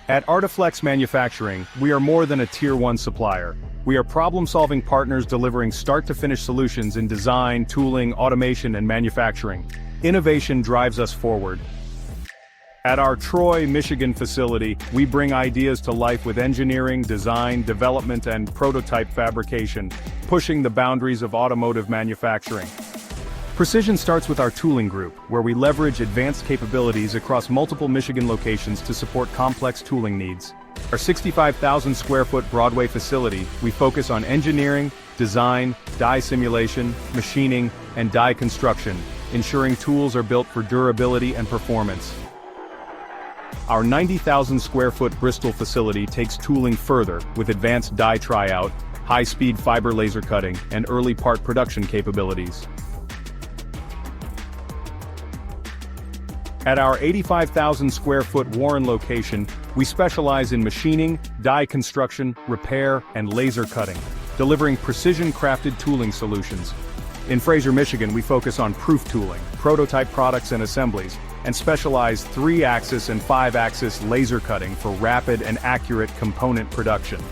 At ArtiFlex Manufacturing, we are more than a Tier 1 supplier. We are problem-solving partners delivering start-to-finish solutions in design, tooling, automation, and manufacturing. Innovation drives us forward. At our Troy, Michigan facility, we bring ideas to life with engineering, design, development, and prototype fabrication, pushing the boundaries of automotive manufacturing. Precision starts with our tooling group, where we leverage advanced capabilities across multiple Michigan locations to support complex tooling needs. Our 65,000 square foot Broadway facility, we focus on engineering, design, die simulation, machining, and die construction, ensuring tools are built for durability and performance. Our 90,000 square foot Bristol facility takes tooling further with advanced die tryout, high-speed fiber laser cutting, and early part production capabilities. At our 85,000 square foot Warren location, we specialize in machining, die construction, repair, and laser cutting, delivering precision-crafted tooling solutions. In Fraser, Michigan, we focus on proof tooling, prototype products and assemblies, and specialize 3-axis and 5-axis laser cutting for rapid and accurate component production.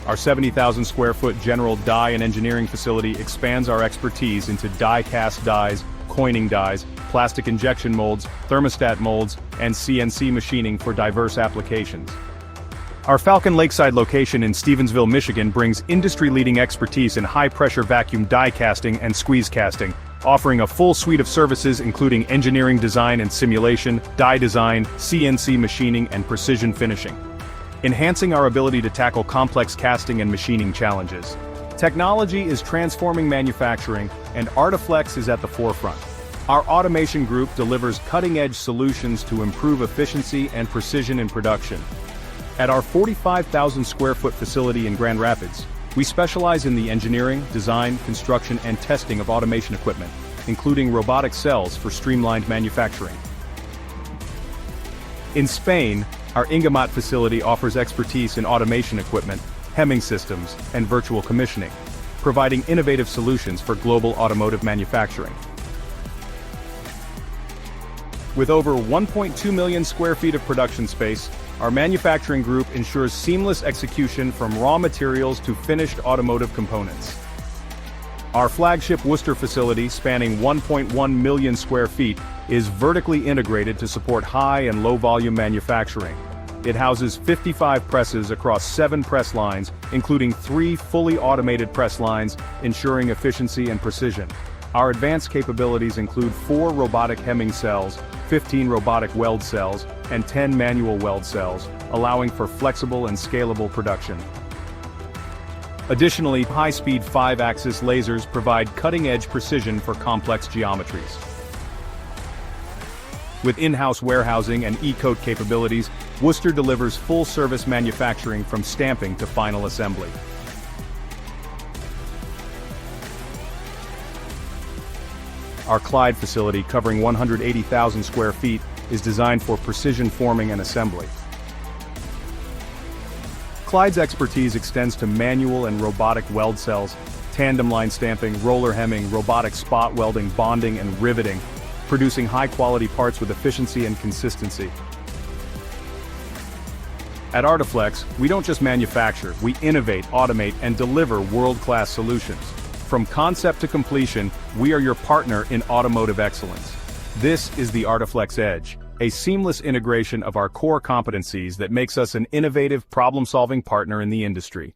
Our 70,000 square foot General Die and Engineering facility expands our expertise into die-cast dies, coining dies, plastic injection molds, thermostat molds, and CNC machining for diverse applications. Our Falcon Lakeside location in Stevensville, Michigan brings industry-leading expertise in high-pressure vacuum die casting and squeeze casting, offering a full suite of services including engineering design and simulation, die design, CNC machining, and precision finishing, enhancing our ability to tackle complex casting and machining challenges. Technology is transforming manufacturing, and ArtiFlex is at the forefront. Our automation group delivers cutting-edge solutions to improve efficiency and precision in production. At our 45,000 square foot facility in Grand Rapids, we specialize in the engineering, design, construction, and testing of automation equipment, including robotic cells for streamlined manufacturing. In Spain, our Ingamat facility offers expertise in automation equipment, hemming systems, and virtual commissioning, providing innovative solutions for global automotive manufacturing. With over 1.2 million square feet of production space, our manufacturing group ensures seamless execution from raw materials to finished automotive components. Our flagship Worcester facility, spanning 1.1 million square feet, is vertically integrated to support high and low volume manufacturing. It houses 55 presses across 7 press lines, including 3 fully automated press lines, ensuring efficiency and precision. Our advanced capabilities include 4 robotic hemming cells, 15 robotic weld cells, and 10 manual weld cells, allowing for flexible and scalable production. Additionally, high-speed 5-axis lasers provide cutting-edge precision for complex geometries. With in-house warehousing and e-coat capabilities, Worcester delivers full-service manufacturing from stamping to final assembly. Our Clyde facility, covering 180,000 square feet, is designed for precision forming and assembly. Clyde's expertise extends to manual and robotic weld cells, tandem line stamping, roller hemming, robotic spot welding, bonding, and riveting, producing high-quality parts with efficiency and consistency. At ArtiFlex, we don't just manufacture, we innovate, automate, and deliver world-class solutions. From concept to completion, we are your partner in automotive excellence. This is the ArtiFlex Edge, a seamless integration of our core competencies that makes us an innovative, problem-solving partner in the industry.